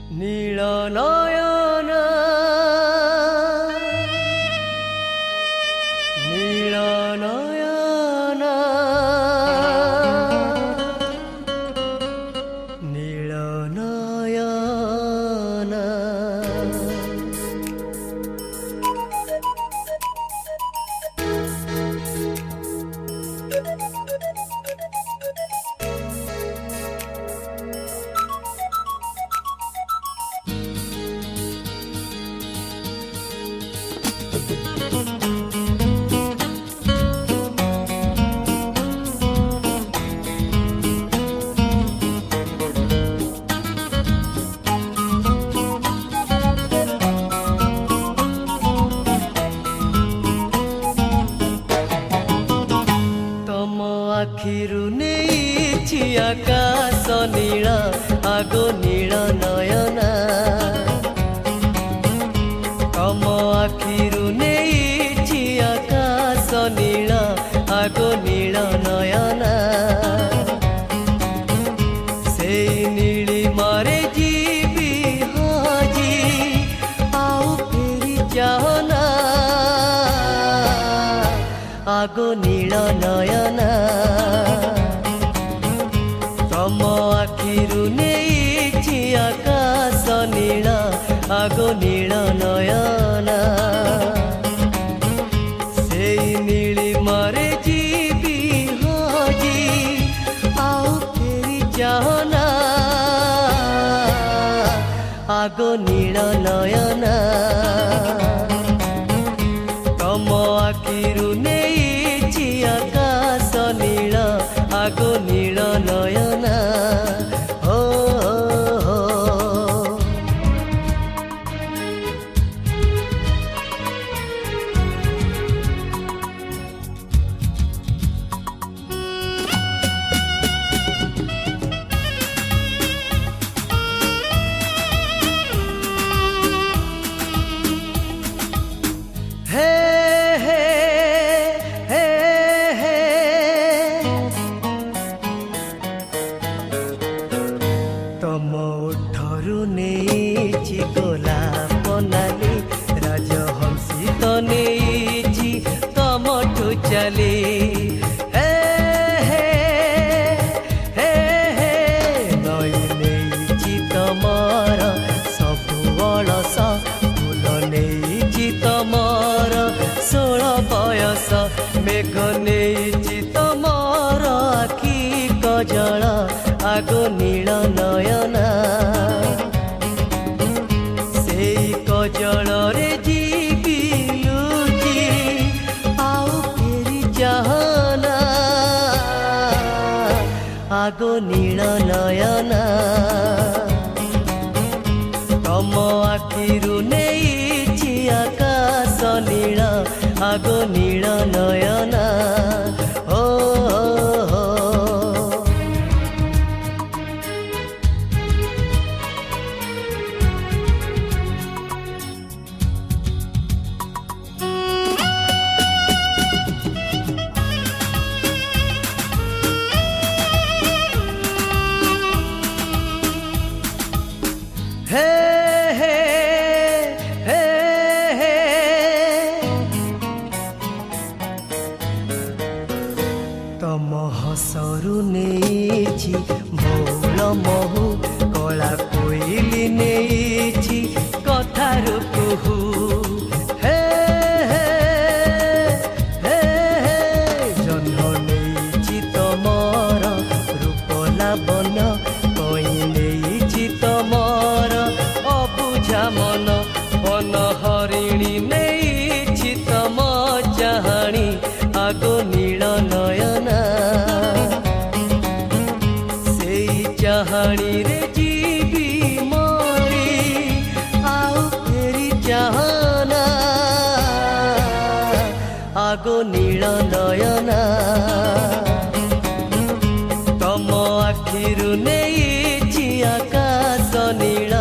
নীল নয়ন নীল নয়ন নীল নয়ন আখিরু নেইছি আকাশ নীল আগো নীল নয়না তম আখিরু নেইছি আকাশ নীল আগো নীল নয়না সেই নীলি মারে জিবি হাজি আউ ফেরি যাহনা আগো নীল নয়না তম আখিরু নেইছি আকাশ নীল আগো নীল নয়না সেই নীলি মারে জিবি হাজি আউ ফেরি যাহনা আগো নীল নয়না তম আখিরু নেইছি আকাশ নীল আগো নীল নয়না ও হে হে হে হে তম ওঠରୁ ନେଇଛି ଗୋଲାପ ନାଲି ରାଜହଂସୀ ତ ନେଇଛି ତମଠୁ ଚାଲି ହେ ହେ ହେ ହେ ନଈ ନେଇଛି ତମର ସବୁ ଅଳସ ଫୁଲ ନେଇଛି ତମର 16 ବୟସ ମେଘ ନେଇଛି ତମର ଆଖି କଜଳ আগো নীল নয়না সেই কজଳରେ ଯିବି ଲୁଚି ଆଉ ଫେରି ଯାହନା আগো নীল নয়না তম আখিরু নেইছি আকাশ নীল আগো নীল নয়না ও হে হে হে হে তম হসরু নেইছি মৌল মহু কলা কোইলি নেইছি কথারু কুহু হে হে হে হে জহ্ন নেইছি তমর রূপ লাবণ্য কই নেইছি তমর অবুঝা মন বন হরিণী নেইছি তম চাহাণী আগো নীল নয়না সেই চাহাণীরে ଯିବି মরি আউ ফেরি যাহনা আগো নীল নয়না তম আখিরু নেইছি আকাশ নীল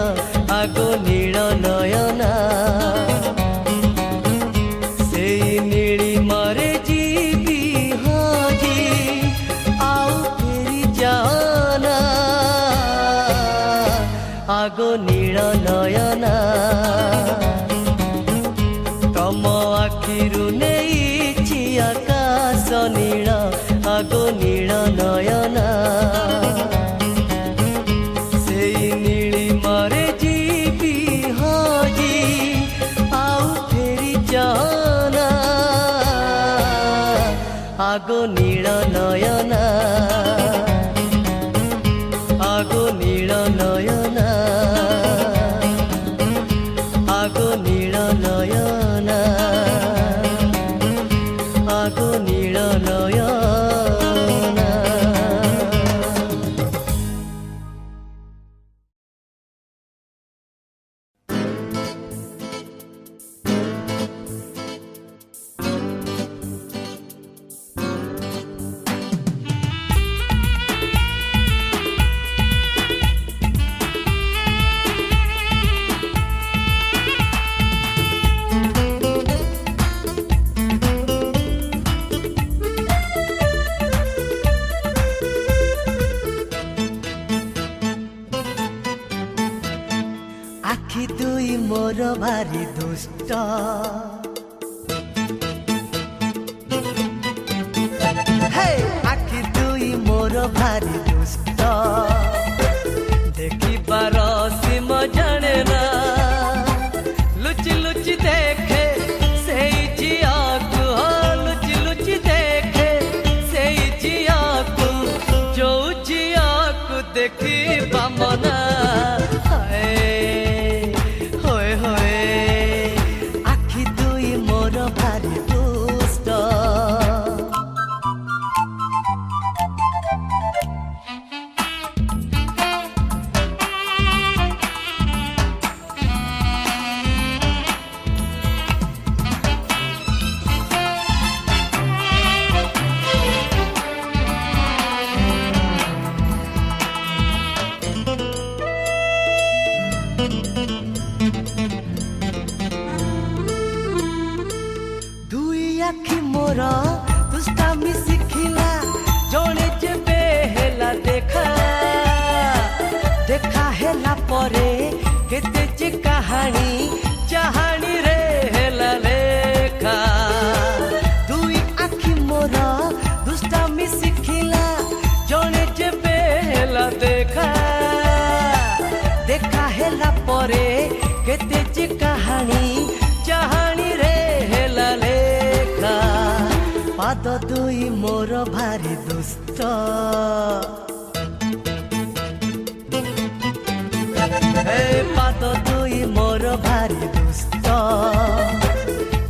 আগো নীল নয়না সেই নীলি মারে ଯିବି হাজি আউ ফেরি যাহনা আগো নীଳ ନୟନା ତମ ଆଖିରୁ ନେଇଛି ଆକାଶ ନୀଳ আগো নীଳ নয়না সেই নীলিমারে ଯିବି ହଜି ଆଉ ଫେରି ଯାନା আগো নীଳ নয়না আগো নীଳ নয়না আগো নীଳ নয়না আগো নীଳ নয়না আখি দুই মোর ভারি দুষ্ট হে আখি দুই মোর ভারি দুষ্ট দেখিবার সীম জানে না লুচি লুচি দেখে সেই জিয়াকু লুচি লুচি দেখে সেই জিয়াকু যৌ জিয়াকু দেখিবা মনা ভারি দুষ্ট আখি মোর দুষ্টামি শিখিলা জনে যেবে হেলা দেখা দেখা হেলা পরে কেতে যে কাহানি চাহানি রে হেলা লেখা দুই আখি মোর দুষ্টামি শিখিলা জনে যেবে হেলা দেখা দেখা হেলা পরে কেতে যে কাহানি চাহানি রে হেলা লেখা পাদ দুই মোর ভারি দুষ্ট হে পাদ দুই মোর ভারি দুষ্ট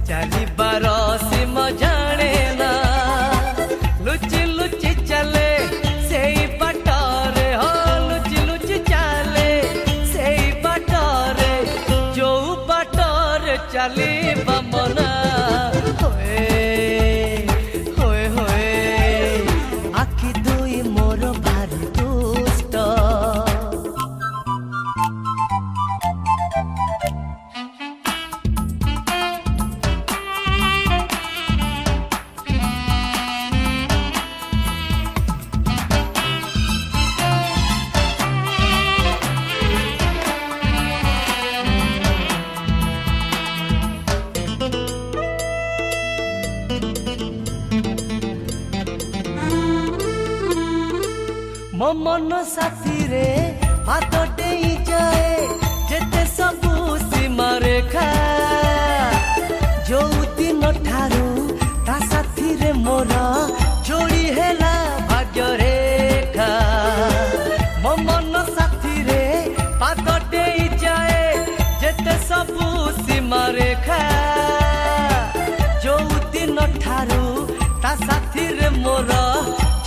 চালিবার সীম জানে না লুচি লুচি চলে সেই বাটরে লুচি লুচি চালে সেই বাটরে যৌ বাটরে চালিবা মনা আখি দুই মোর ভারি দুষ্ট ମୋ ମନ ସାଥିରେ ହାତ ଦେଇ ଯାଏ ଯେତେ ସବୁ ସୀମାରେଖା ଯୋଉ ଦିନ ଠାରୁ ତା ସାଥିରେ ମୋର ଯୋଡ଼ି ହେଲା ଭାଗ୍ୟରେଖା ମୋ ମନ ସାଥିରେ ହାତ ଦେଇ ଯାଏ ଯେତେ ସବୁ ସୀମାରେଖା ଯୋଉ ଦିନ ଠାରୁ ତା ସାଥିରେ ମୋର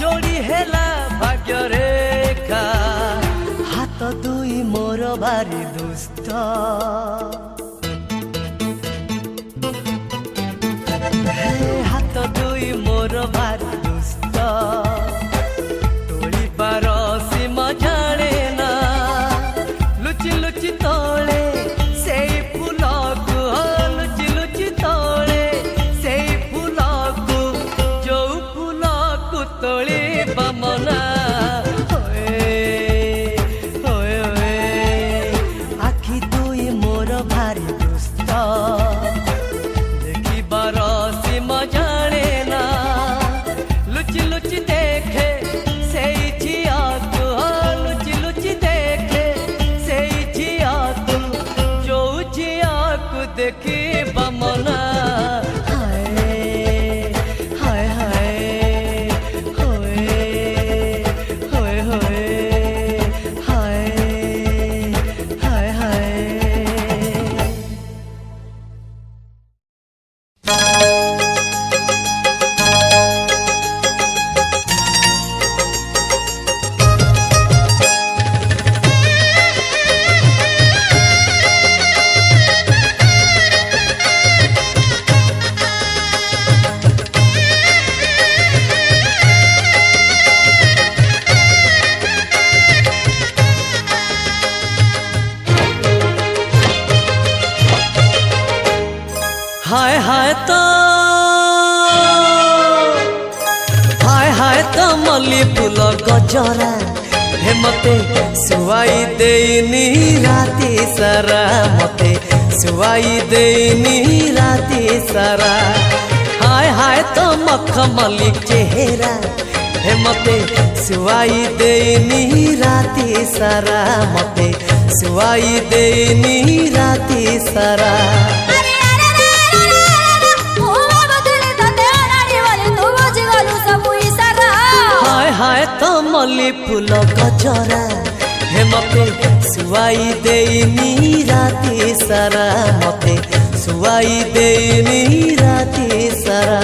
ଯୋଡ଼ି ହେଲା ଭାଗ୍ୟରେଖା ହାତ ଦୁଇ ମୋର ଭାରି ଦୁଷ୍ଟ ହାତ ଦୁଇ ମୋର ଭାରି ଦୁଷ୍ଟ ତୋଳିବାର ସୀମ ଜାଣେ ନା ଲୁଚି ଲୁଚି ତଳେ ସେଇ ଫୁଲକୁ ଲୁଚି ଲୁଚି ତଳେ ସେଇ ଫୁଲକୁ ଯୋଉ ଫୁଲକୁ ତୋଳିବା ମନା देखी बमना हाय हाय हाय होए होए होए हाय हाय हाय हाय हाय तो मल्ली फूल गजरा हे मते सुवाई देनी राती सारा मते सुवाई देनी राती सारा हाय हाय तो मखमली चेहरा हे मते सुवाई देनी राती सारा मते सुवाई देनी राती सारा हाय तो मल्ली फूल गजरा हे मते सुवाई देनी राती सारा मते सुवाई देनी राती सारा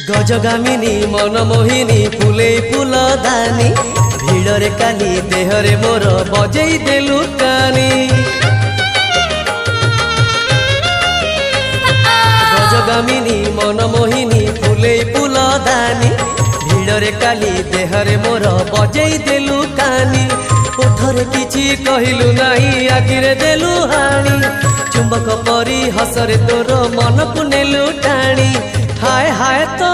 गजगामिनी मनमोहिनी फुले फूल दानी भिड़रे काली देहरे मोर बजेई देलु कानी गजगामिनी मनमोहिनी फुले फूल दानी भिड़रे काली देहरे मोर बजेई देलु कानी ओठरे किछि कहिलु नाही आगिरे देलु हाणी चुंबक परी हसरे तोर मन को नेलु टाणी हाय हाय तो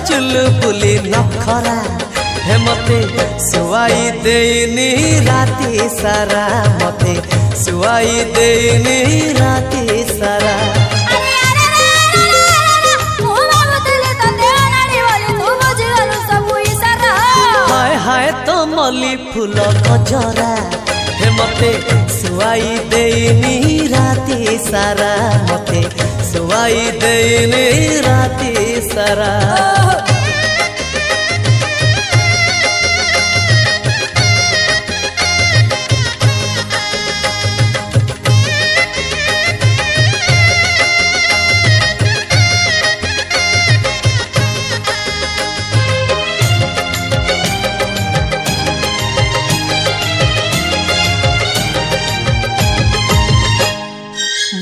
चुलबुली नखरा हे मते सुवाई देनी राती सारा मते सुवाई देनी राती सारा हाय हाय तो मल्ली फूल गजरा हे मते सुवाई देनी राती सारा मते सुवाई देनी राती सारा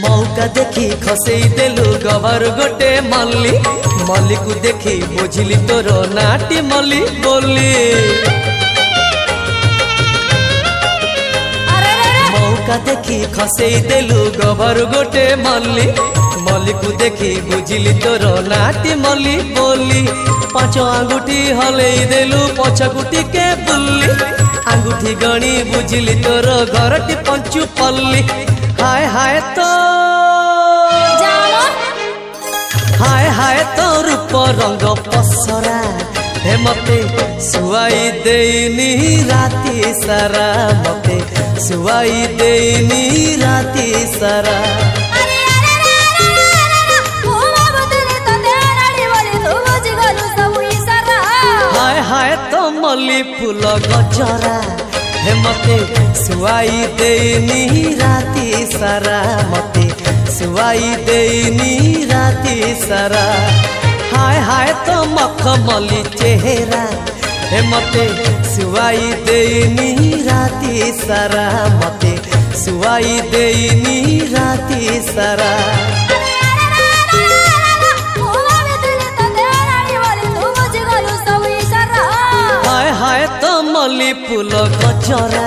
मौका देखी खसई देलु गवर गोटे मल्ली मल्ली को देखी बुझिली तोर नाटी मल्ली बोली मौका देखी खसई देलु गवर गोटे मल्ली मल्ली को देखी बुझिली तोर नाटी मल्ली बोली पांच आंगुठी हलई देलु पछगुटी के बुल्ली आंगुठी गणी बुझिली तोर घरटी पंचु पल्ली हाय तो रूप रंग पसरा हे मते सुवाई देनी राती सारा मते सुवाई देनी राती सारा हाय तो मल्ली फूल गजरा हे मते सुवाई देनी राती सारा मते सुवाई देनी राती सारा हाय तो मखमली चेहरा हे मते सुवाई देनी राती सारा मते सुवाई देनी राती सारा हाय तो मल्ली फूल गजरा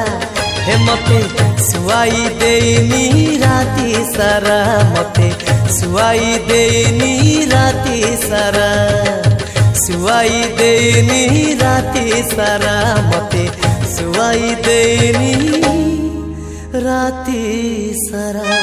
हे मते सुआई देनी राती सारा मते सुआई देनी राती सारा सुआई देनी राती सारा मते सुआई देनी राती सारा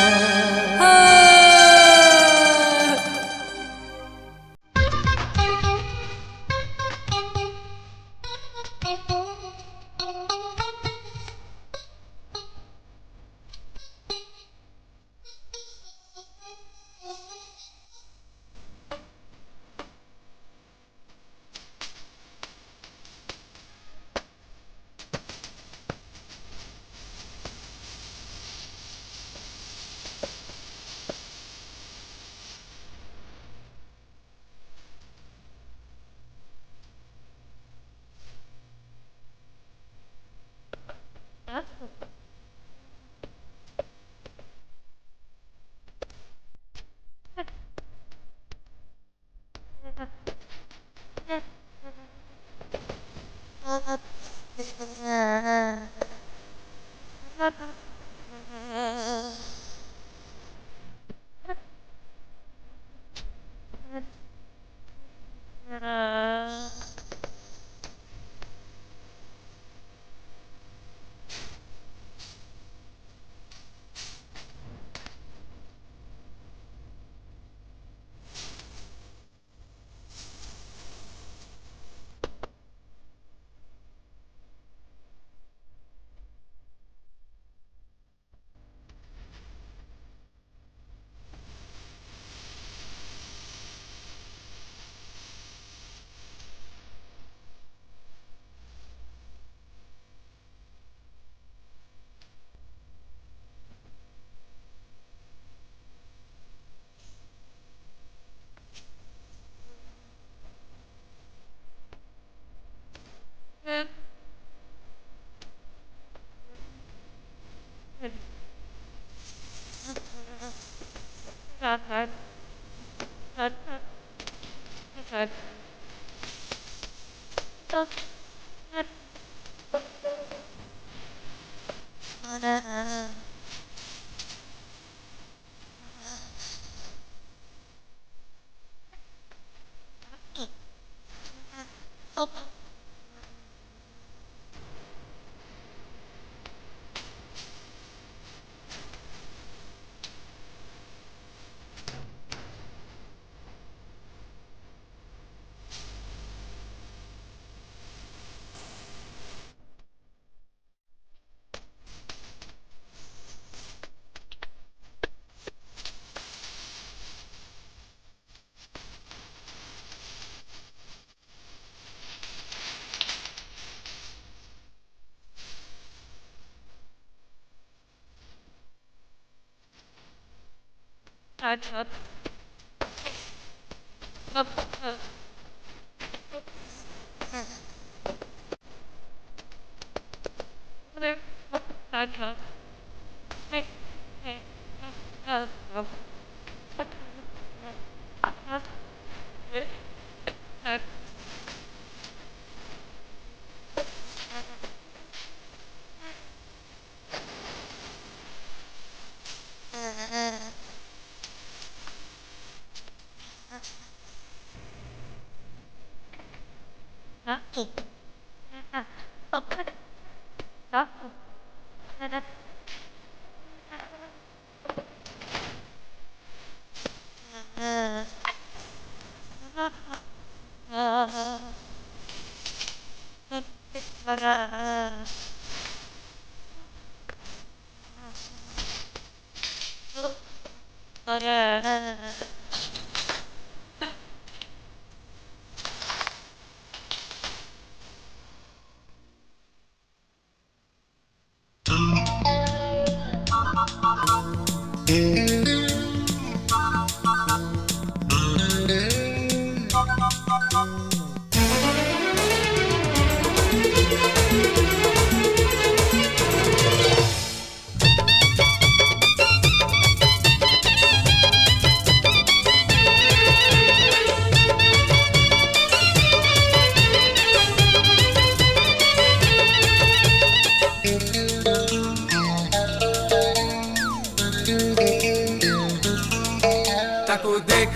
ताकू देख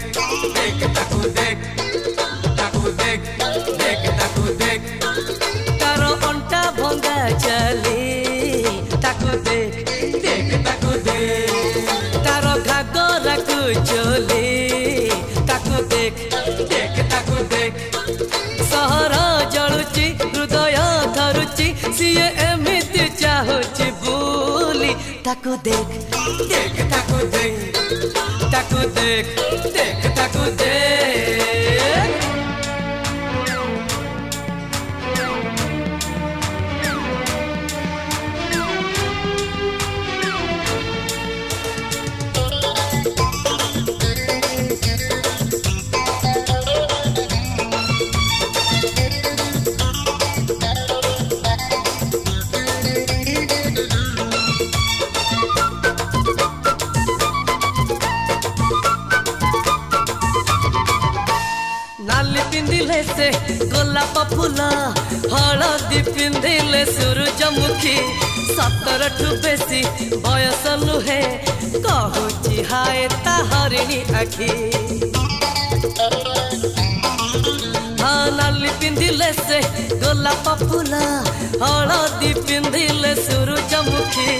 देख ताकू देख ताकू देख देख ताकू देख तारो अंटा भंगा चली ताकू देख देख ताकू देख तारो घागरा को चली ताकू देख देख ताकू देख सहर जलुची हृदय धरुची सीए एमिति चाहुची बोली ताकू देख देख ताकू देख ताकू देख देख ताकू देख पिंधिले से गोलाप फूल हलदी पिंधिले सूरजमुखी 17 ठु बेसी बयस नुहे कहूची हाय ताहरिणी आखि हाँ नाली पिंधिले से गोलाप फूल हलदी पिंधिले सूरजमुखी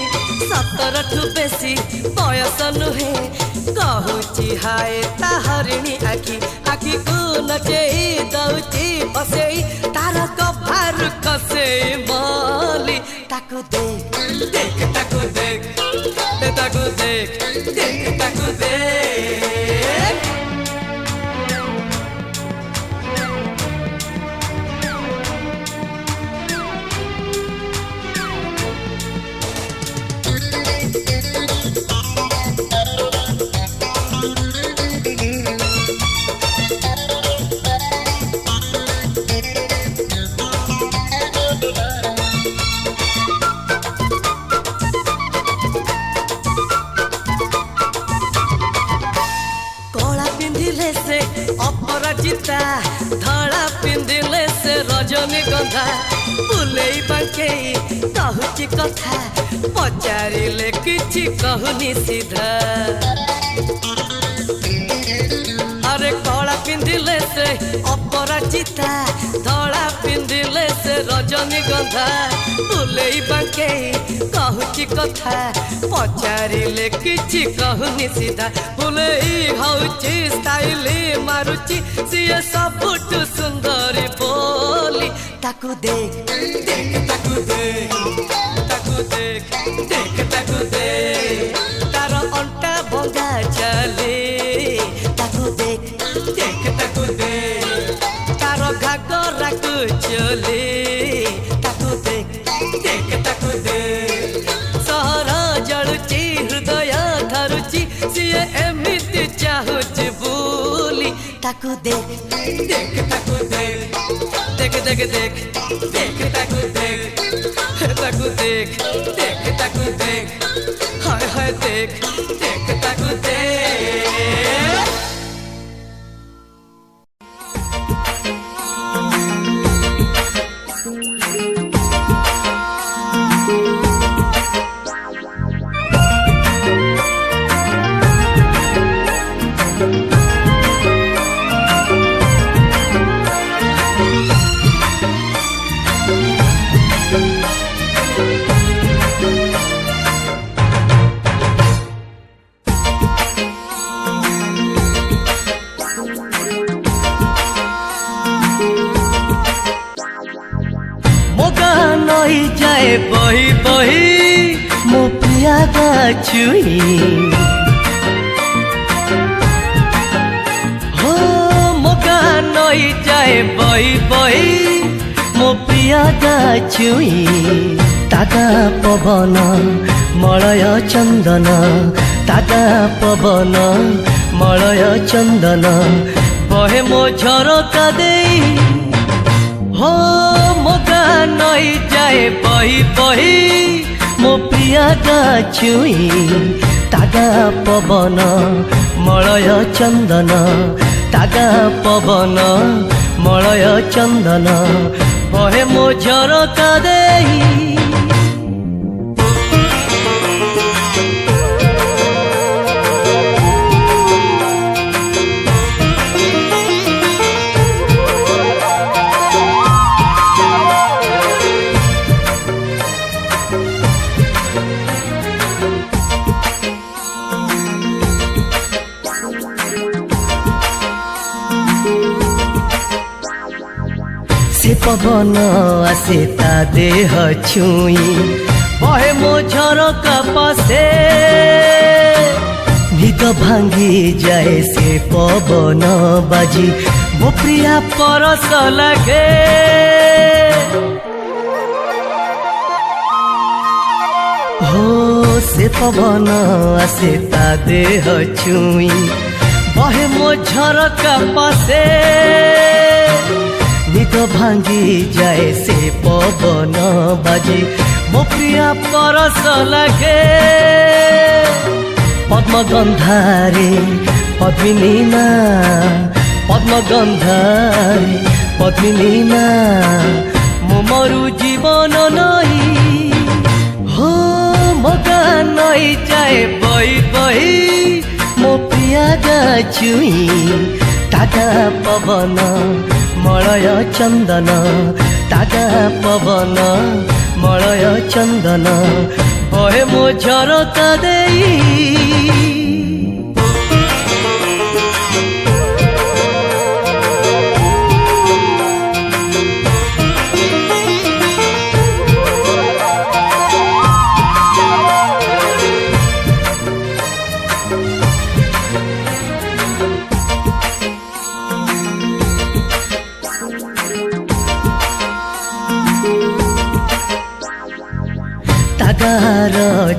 17 ठु बेसी बयस नुहे कहूची हाय ताहरिणी आखि आखि को नचेई दउची बसेई तार कभार खसेई माली ताकू देख देख ताकू देख ताकू देख देख ताकू देख अपराजिता धड़ा पिंधिले से रजनीगंधा बुलेई बांकेई कहूची कथा पचारिले किछि कहूनी सीधा अरे कला पिंधिले से अपराजिता धड़ा पिंधिले से रजनीगंधा बुलेई बांकेई कहूची कथा पचारिले किछि कहूनी सीधा बुलेई हौची स्टाइली मारुची सिए सबुठु सुंदरी बोली ताकू देख देख ताकू देख ताकू देख देख ताकू देख तारो अंटा भंगा चली ताकू देख देख ताकू देख तारो घागरा को चली ताकू देख देख ताकू देख सहर जलुची हृदय धरुची सिए एमिति चाहुची बोली ताकू देख देख ताकू देख देख देख देख देख ताकू देख ताकू देख देख ताकू देख हाय हाय देख देख ताकू देख जाए बही बही मो प्रिया गाछुई हो मोगा नई जाए बही बही मो प्रिया गाछुई तागा पवन मलय चंदन तागा पवन मलय चंदन बहे मो झरका देई हो मोगा नई जाए बही बही मो प्रिया गाछुई तागा पवन मलय चंदन तागा पवन मलय चंदन बहे मो झरका देई पवन आसे ता देह छुई बहे मो झरका पासे निद भांगी जाए से पवन बाजी मो प्रिया परस लगे हो से पवन आसे ता देह छुई बहे मो झरका पासे निद भांगी जाए से पवन बाजी मो प्रिया परस लगे पद्मगंधारे पद्मिनी ना पद्मगंधारे पद्मिनी ना मो मरु जीवन नई हो मगा नई जाए बही बही मो प्रिया गाछुई टाटा पवन मलय चंदन टाटा पवन मलय चंदन बहे मो झरका देई तागार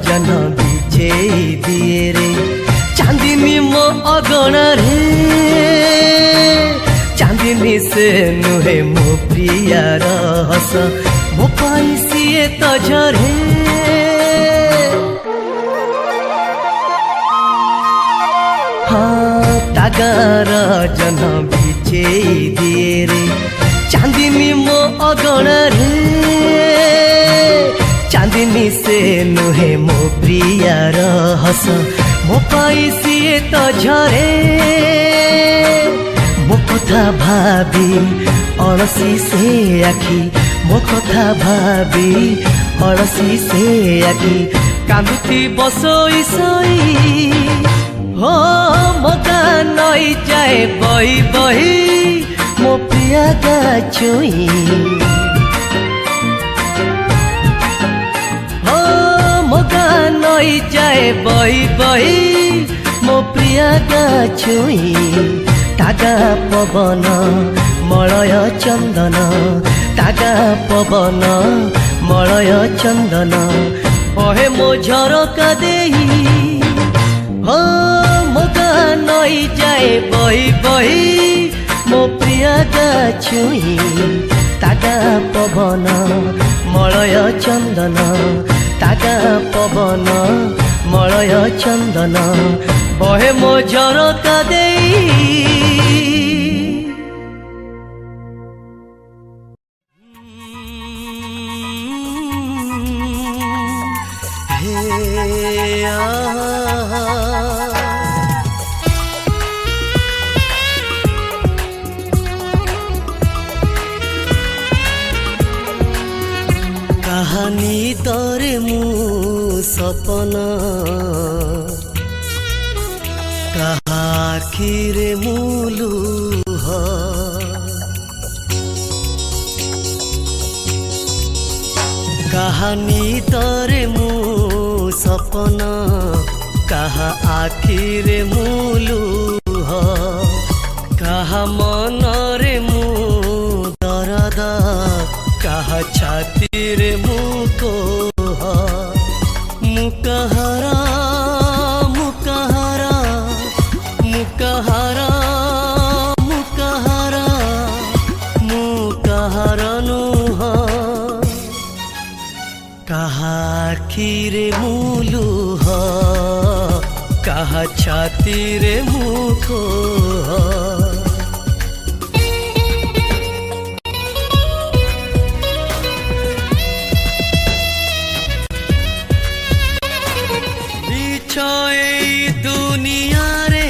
जन बिछे दिए रे चांदिनी मो अगण रे चांदिनी से नुहे मो प्रियार हस मो पाई सिए तो झरे हाँ तागार जन बिछे दिए रे चांदिनी मो अगण रे चांदिनी से नुहे मो प्रियार हस मो पाई सिए तो झरे मो कथा भावी अड़सी से आखि मो कथा भावी अड़सी से आखि कांदुती बसोई सोई हो मगा नई जाए बही बही मो प्रिया गाछुई मगा नई जाए बही बही मो प्रिया गाछुई टागा पवन मलय चंदन टागा पवन मलय चंदन बहे मो झरका देई हो मगा नई जाए बही बही मो प्रिया गाछुई टागा पवन मलय चंदन टागा पवन मलय चंदन बहे मो झरका देई हे कहानी तोरे मु सपना कहा आखिरे मुलु कहानी तोरे मु सपना कहा आखिरे मुलु कहा मन रे मु दरद कहा छाती रे मु को मुकहरा मुकहरा मुकहरा मुकहरा मुकहरा नुह कहा आखिरे मुलु कहा छाती रे मुखो दुनिया रे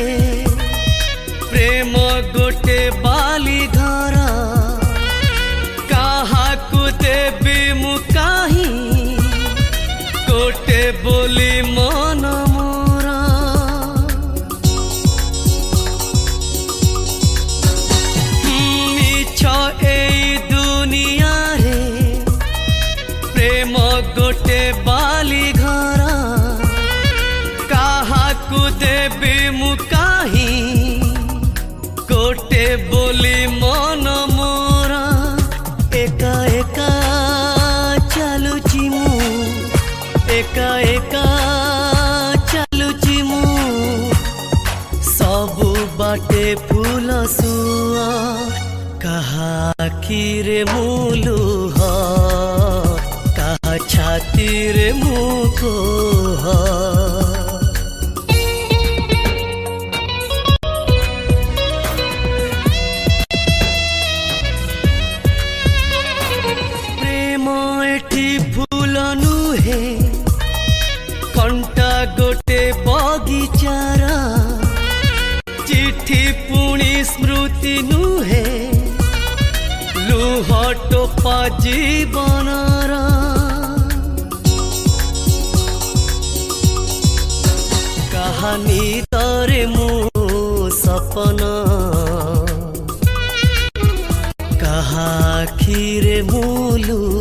प्रेम गोटे बाली घर काहाकू देवी मु काही गोटे बोली मन मोरा मिछ एई दुनिया କାହାକୁ ଦେବି ମୁଁ କାହିଁ ଗୋଟେ ବୋଲି ମନ ମୋର ଏକା ଏକା ଚାଲୁଛି ମୁଁ ଏକା ଏକା ଚାଲୁଛି ମୁଁ ସବୁ ବାଟେ ଫୁଲ ସୁଆ କାହା ଆଖିରେ ମୁଁ ଲୁହ କାହା ଛାତିରେ ମୁଁ କୋହ फूल नुहे कंटा गोटे बगीचार चिठी पुणी स्मृति नुहे लुह टोपा जीवनर कहानी तरे मु सपना कहा आखिरे मु लुह